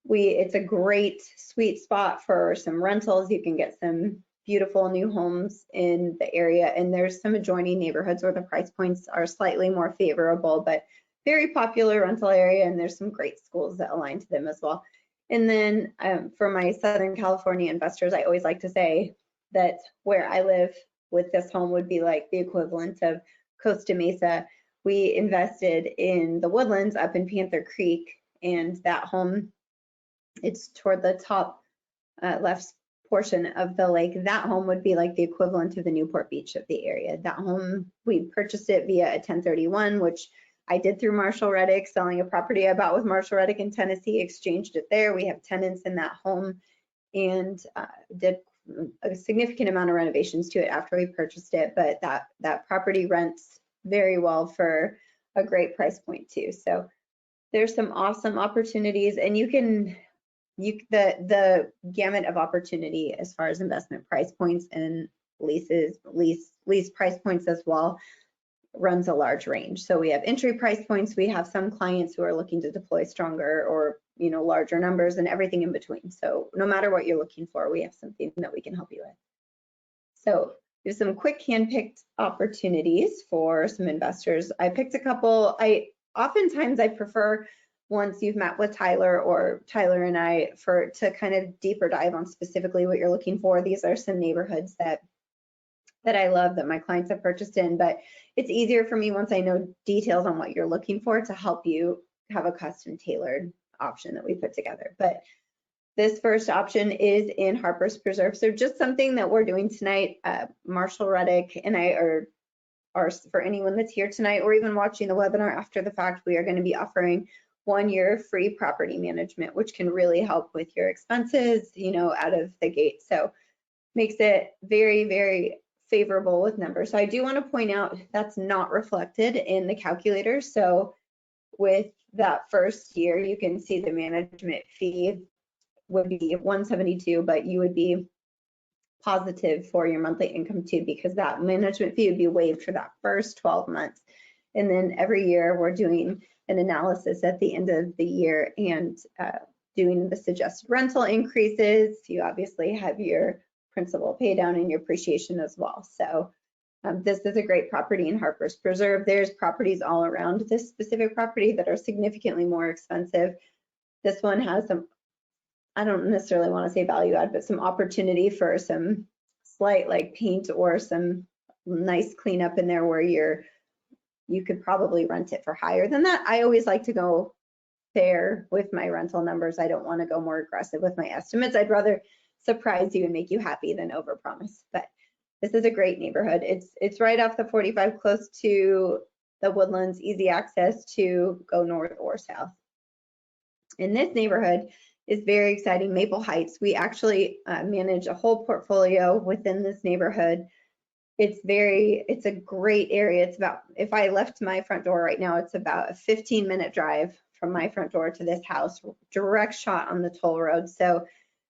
it's a great sweet spot for some rentals. You can get some beautiful new homes in the area, and there's some adjoining neighborhoods where the price points are slightly more favorable, but very popular rental area, and there's some great schools that align to them as well. And then for my Southern California investors, I always like to say that where I live with this home would be like the equivalent of Costa Mesa. We invested in the Woodlands up in Panther Creek, and that home, it's toward the top left portion of the lake. That home would be like the equivalent of the Newport Beach of the area. That home, we purchased it via a 1031, which I did through Marshall Reddick, selling a property I bought with Marshall Reddick in Tennessee, exchanged it there. We have tenants in that home, and did a significant amount of renovations to it after we purchased it, but that property rents very well for a great price point too. So there's some awesome opportunities, and the gamut of opportunity as far as investment price points and lease price points as well runs a large range. So we have entry price points. We have some clients who are looking to deploy stronger or, you know, larger numbers, and everything in between. So no matter what you're looking for, we have something that we can help you with. So there's some quick hand-picked opportunities for some investors. I picked a couple. Oftentimes I prefer, once you've met with Tyler or Tyler and I, to kind of deeper dive on specifically what you're looking for. These are some neighborhoods that I love that my clients have purchased in, but it's easier for me once I know details on what you're looking for to help you have a custom tailored option that we put together. But this first option is in Harper's Preserve. So just something that we're doing tonight, Marshall Reddick and I are for anyone that's here tonight or even watching the webinar after the fact, we are going to be offering 1 year free property management, which can really help with your expenses, you know, out of the gate. So makes it very, very favorable with numbers. So I do want to point out that's not reflected in the calculator. So with that first year, you can see the management fee would be 172, but you would be positive for your monthly income too, because that management fee would be waived for that first 12 months. And then every year we're doing an analysis at the end of the year and doing the suggested rental increases. You obviously have your principal pay down and your appreciation as well. So this is a great property in Harper's Preserve. There's properties all around this specific property that are significantly more expensive. This one has some, I don't necessarily want to say value add, but some opportunity for some slight like paint or some nice cleanup in there where you could probably rent it for higher than that. I always like to go fair with my rental numbers. I don't want to go more aggressive with my estimates. I'd rather surprise you and make you happy than overpromise. But this is a great neighborhood. It's right off the 45, close to the Woodlands, easy access to go north or south. And this neighborhood is very exciting, Maple Heights. We actually manage a whole portfolio within this neighborhood. It's a great area. It's about, if I left my front door right now, it's about a 15-minute drive from my front door to this house, direct shot on the toll road. So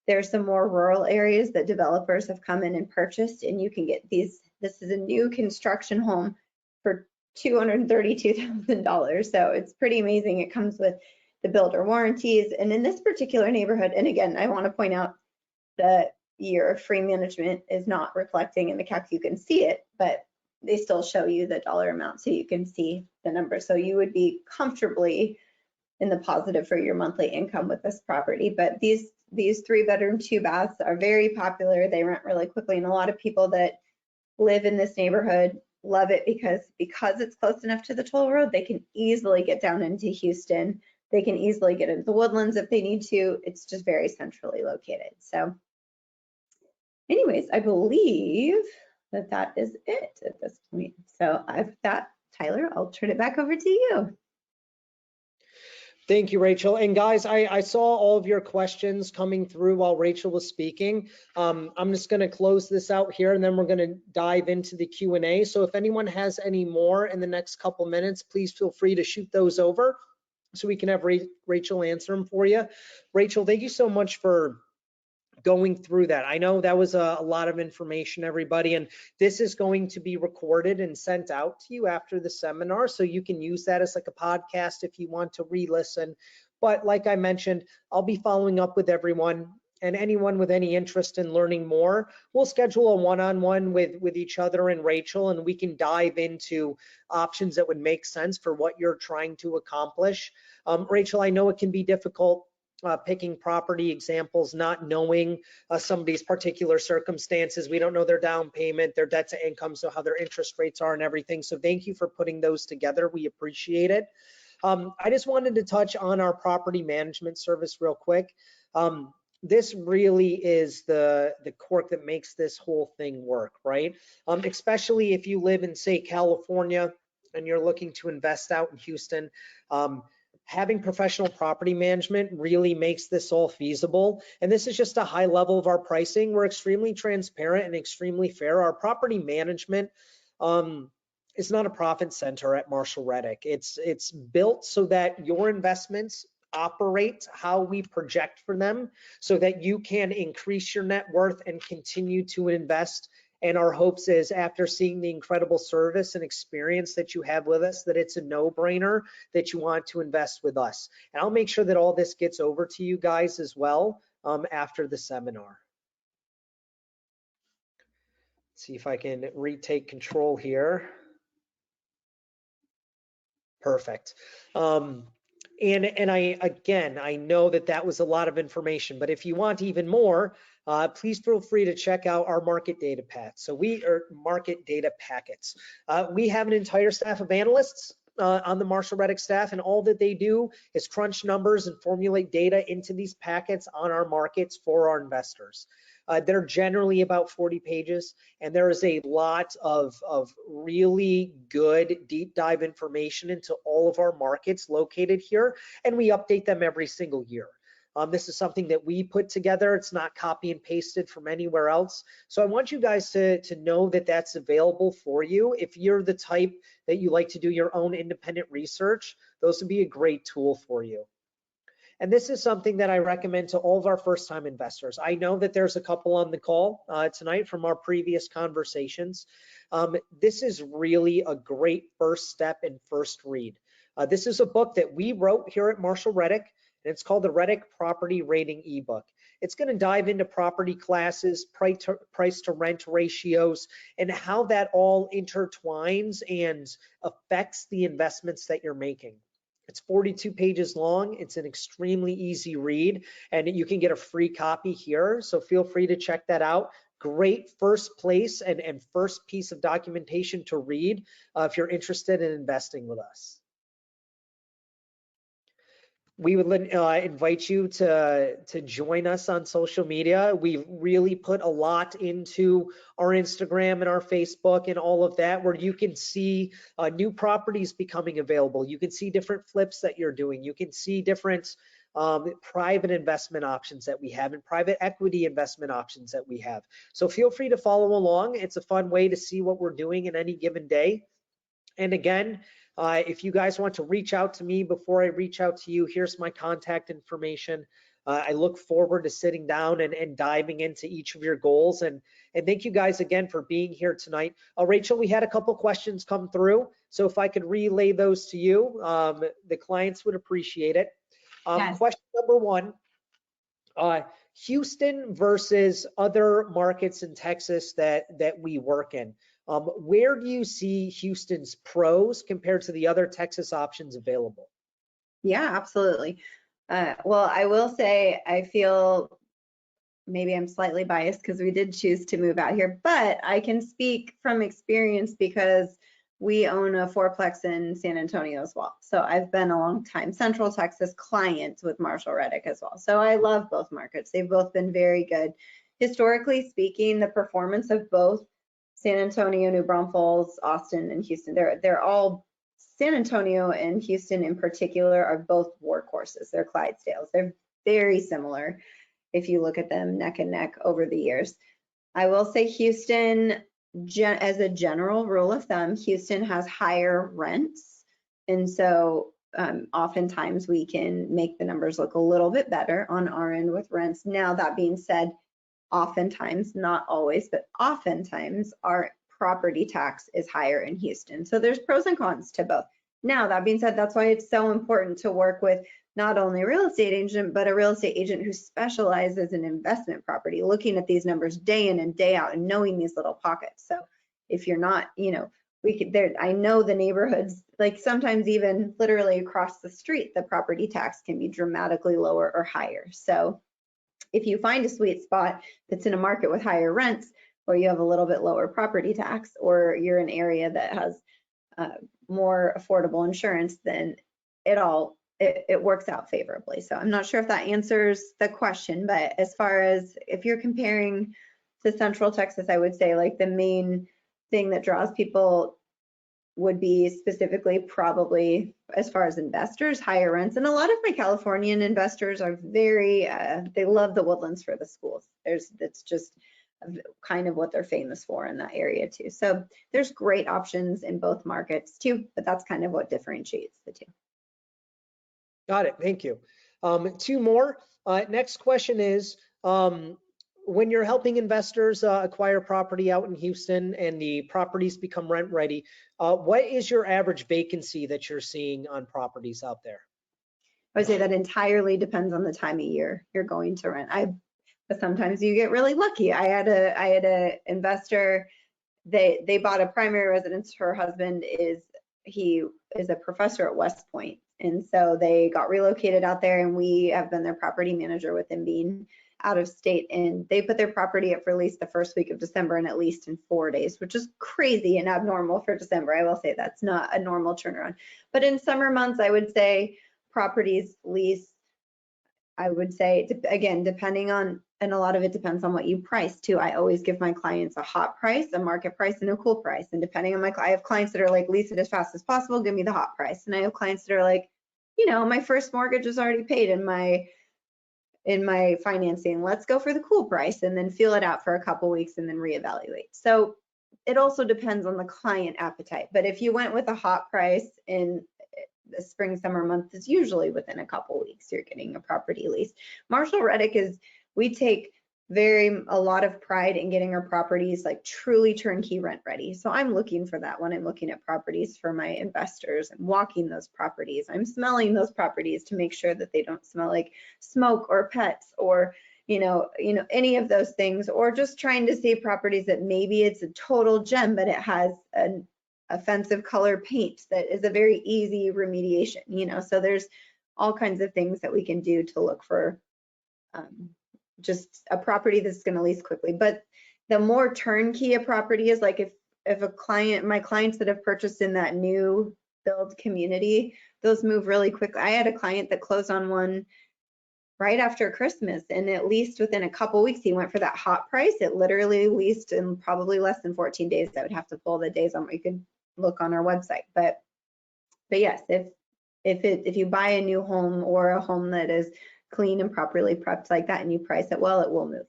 there's some more rural areas that developers have come in and purchased, and you can get these. This is a new construction home for $232,000. So it's pretty amazing. It comes with the builder warranties. And in this particular neighborhood, and again, I want to point out that year of free management is not reflecting in the calc. You can see it, but they still show you the dollar amount so you can see the number. So you would be comfortably in the positive for your monthly income with this property. But these 3-bedroom, 2 baths are very popular. They rent really quickly, and a lot of people that live in this neighborhood love it because it's close enough to the toll road. They can easily get down into Houston. They can easily get into the Woodlands if they need to. It's just very centrally located. So anyways, I believe that is it at this point. So I've got Tyler, I'll turn it back over to you. Thank you, Rachel. And guys, I saw all of your questions coming through while Rachel was speaking. I'm just going to close this out here, and then we're going to dive into the Q&A. So if anyone has any more in the next couple minutes, please feel free to shoot those over so we can have Rachel answer them for you. Rachel, thank you so much for going through that. I know that was a lot of information, everybody, and this is going to be recorded and sent out to you after the seminar, so you can use that as like a podcast if you want to re-listen. But like I mentioned, I'll be following up with everyone, and anyone with any interest in learning more, we'll schedule a one-on-one with each other and Rachel, and we can dive into options that would make sense for what you're trying to accomplish. Rachel, I know it can be difficult picking property examples, not knowing somebody's particular circumstances. We don't know their down payment, their debt to income, so how their interest rates are and everything. So thank you for putting those together. We appreciate it. I just wanted to touch on our property management service real quick. This really is the cork that makes this whole thing work, right? Especially if you live in, say, California and you're looking to invest out in Houston. Having professional property management really makes this all feasible. And this is just a high level of our pricing. We're extremely transparent and extremely fair. Our property management is not a profit center at Marshall Reddick. It's built so that your investments operate how we project for them so that you can increase your net worth and continue to invest. And our hopes is, after seeing the incredible service and experience that you have with us, that it's a no-brainer that you want to invest with us. And I'll make sure that all this gets over to you guys as well after the seminar. Let's see if I can retake control here. Perfect. And I know that was a lot of information, but if you want even more, please feel free to check out our market data packets. We have an entire staff of analysts on the Marshall Reddick staff, and all that they do is crunch numbers and formulate data into these packets on our markets for our investors. They're generally about 40 pages, and there is a lot of really good deep dive information into all of our markets located here, and we update them every single year. This is something that we put together. It's not copy and pasted from anywhere else. So I want you guys to know that that's available for you. If you're the type that you like to do your own independent research, those would be a great tool for you. And this is something that I recommend to all of our first-time investors. I know that there's a couple on the call tonight from our previous conversations. This is really a great first step and first read. This is a book that we wrote here at Marshall Reddick, and it's called the Reddick Property Rating eBook. It's going to dive into property classes, price to rent ratios, and how that all intertwines and affects the investments that you're making. It's 42 pages long. It's an extremely easy read, and you can get a free copy here. So feel free to check that out. Great first place and first piece of documentation to read if you're interested in investing with us. We would invite you to join us on social media. We've really put a lot into our Instagram and our Facebook and all of that, where you can see new properties becoming available. You can see different flips that you're doing. You can see different private investment options that we have and private equity investment options that we have. So feel free to follow along. It's a fun way to see what we're doing in any given day. And again, if you guys want to reach out to me before I reach out to you, here's my contact information. I look forward to sitting down and diving into each of your goals. And thank you guys again for being here tonight. Rachel, we had a couple questions come through. So if I could relay those to you, the clients would appreciate it. Yes. Question number one, Houston versus other markets in Texas that we work in. Where do you see Houston's pros compared to the other Texas options available? Yeah, absolutely. Well, I will say I feel maybe I'm slightly biased because we did choose to move out here, but I can speak from experience because we own a fourplex in San Antonio as well. So I've been a long time Central Texas client with Marshall Reddick as well. So I love both markets. They've both been very good. Historically speaking, the performance of both San Antonio, New Braunfels, Austin, and Houston, they're all San Antonio and Houston in particular are both workhorses. They're Clydesdales. They're very similar if you look at them neck and neck over the years. I will say Houston, as a general rule of thumb, Houston has higher rents. And so oftentimes we can make the numbers look a little bit better on our end with rents. Now, that being said, oftentimes, not always, but oftentimes our property tax is higher in Houston. So there's pros and cons to both. Now, that being said, that's why it's so important to work with not only a real estate agent, but a real estate agent who specializes in investment property, looking at these numbers day in and day out and knowing these little pockets. So if you're not, we could there, I know the neighborhoods, like sometimes even literally across the street, the property tax can be dramatically lower or higher. So if you find a sweet spot that's in a market with higher rents, or you have a little bit lower property tax, or you're in an area that has more affordable insurance, then it works out favorably. So I'm not sure if that answers the question, but as far as if you're comparing to Central Texas, I would say like the main thing that draws people would be specifically probably as far as investors, higher rents. And a lot of my Californian investors are very, they love the Woodlands for the schools. It's just kind of what they're famous for in that area too. So there's great options in both markets too, but that's kind of what differentiates the two. Got it. Thank you. Two more. Next question is, when you're helping investors acquire property out in Houston and the properties become rent ready, what is your average vacancy that you're seeing on properties out there? I would say that entirely depends on the time of year you're going to rent. But sometimes you get really lucky. I had a investor, they bought a primary residence. Her husband he is a professor at West Point. And so they got relocated out there, and we have been their property manager with them being out of state. And they put their property up for lease the first week of December and at least in 4 days, which is crazy and abnormal for December. I will say that's not a normal turnaround. But in summer months, I would say properties lease, I would say, again, depending on, and a lot of it depends on what you price too. I always give my clients a hot price, a market price, and a cool price. And depending on I have clients that are like, lease it as fast as possible, give me the hot price. And I have clients that are like, my first mortgage is already paid in my financing. Let's go for the cool price and then feel it out for a couple weeks and then reevaluate. So it also depends on the client appetite. But if you went with a hot price in the spring, summer months, it's usually within a couple weeks you're getting a property lease. Marshall Reddick we take a lot of pride in getting our properties like truly turnkey rent ready. So I'm looking for that when I'm looking at properties for my investors and walking those properties. I'm smelling those properties to make sure that they don't smell like smoke or pets or any of those things, or just trying to see properties that maybe it's a total gem, but it has an offensive color paint that is a very easy remediation, so there's all kinds of things that we can do to look for just a property that's going to lease quickly. But the more turnkey a property is, like if my clients that have purchased in that new build community, those move really quickly. I had a client that closed on one right after Christmas, and at least within a couple weeks, he went for that hot price. It literally leased in probably less than 14 days. I would have to pull the days on. You could look on our website, but yes, if you buy a new home or a home that is clean and properly prepped like that and you price it well, it will move.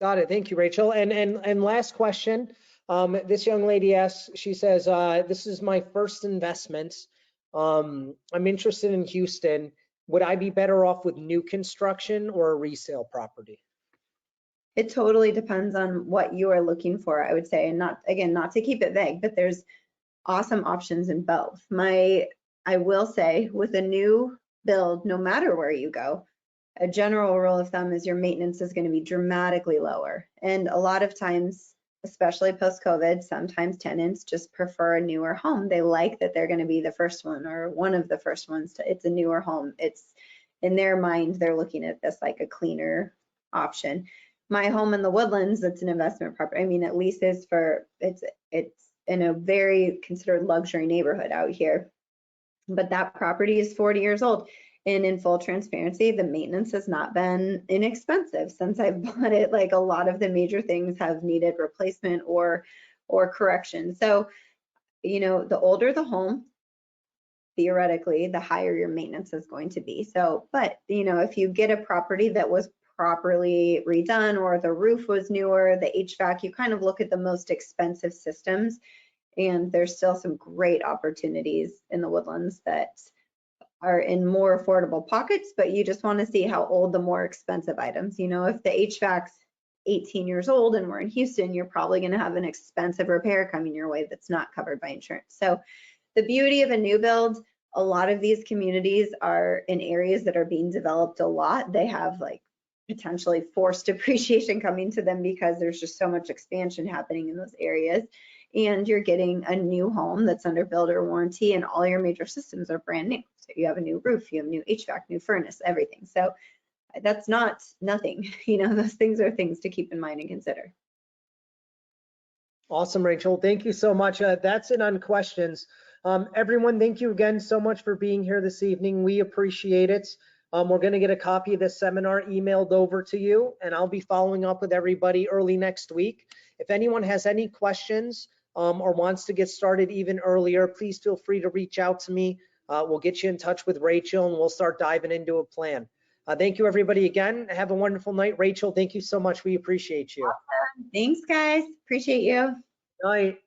Got it. Thank you, Rachel. And last question. This young lady asks, she says, this is my first investment. I'm interested in Houston. Would I be better off with new construction or a resale property? It totally depends on what you are looking for, I would say, and not to keep it vague, but there's awesome options in both. I will say with a new build, no matter where you go, a general rule of thumb is your maintenance is going to be dramatically lower. And a lot of times, especially post-COVID, sometimes tenants just prefer a newer home. They like that they're going to be the first one or one of the first ones it's a newer home. It's in their mind, they're looking at this like a cleaner option. My home in the Woodlands, it's an investment property. I mean, it leases for, it's in a very considered luxury neighborhood out here. But that property is 40 years old. And in full transparency, the maintenance has not been inexpensive since I've bought it. Like a lot of the major things have needed replacement or correction. So the older the home, theoretically, the higher your maintenance is going to be. So, but if you get a property that was properly redone, or the roof was newer, the HVAC, you kind of look at the most expensive systems, and there's still some great opportunities in the Woodlands that are in more affordable pockets, but you just want to see how old the more expensive items. If the HVAC's 18 years old and we're in Houston, you're probably going to have an expensive repair coming your way that's not covered by insurance. So the beauty of a new build, a lot of these communities are in areas that are being developed a lot. They have like potentially forced depreciation coming to them because there's just so much expansion happening in those areas. And you're getting a new home that's under builder warranty, and all your major systems are brand new. So you have a new roof, you have new HVAC, new furnace, everything. So that's not nothing. Those things are things to keep in mind and consider. Awesome, Rachel. Thank you so much. That's it on questions. Everyone, thank you again so much for being here this evening. We appreciate it. We're going to get a copy of this seminar emailed over to you, and I'll be following up with everybody early next week. If anyone has any questions or wants to get started even earlier, please feel free to reach out to me. We'll get you in touch with Rachel, and we'll start diving into a plan. Thank you, everybody, again. Have a wonderful night. Rachel, thank you so much. We appreciate you. Awesome. Thanks, guys. Appreciate you. Night.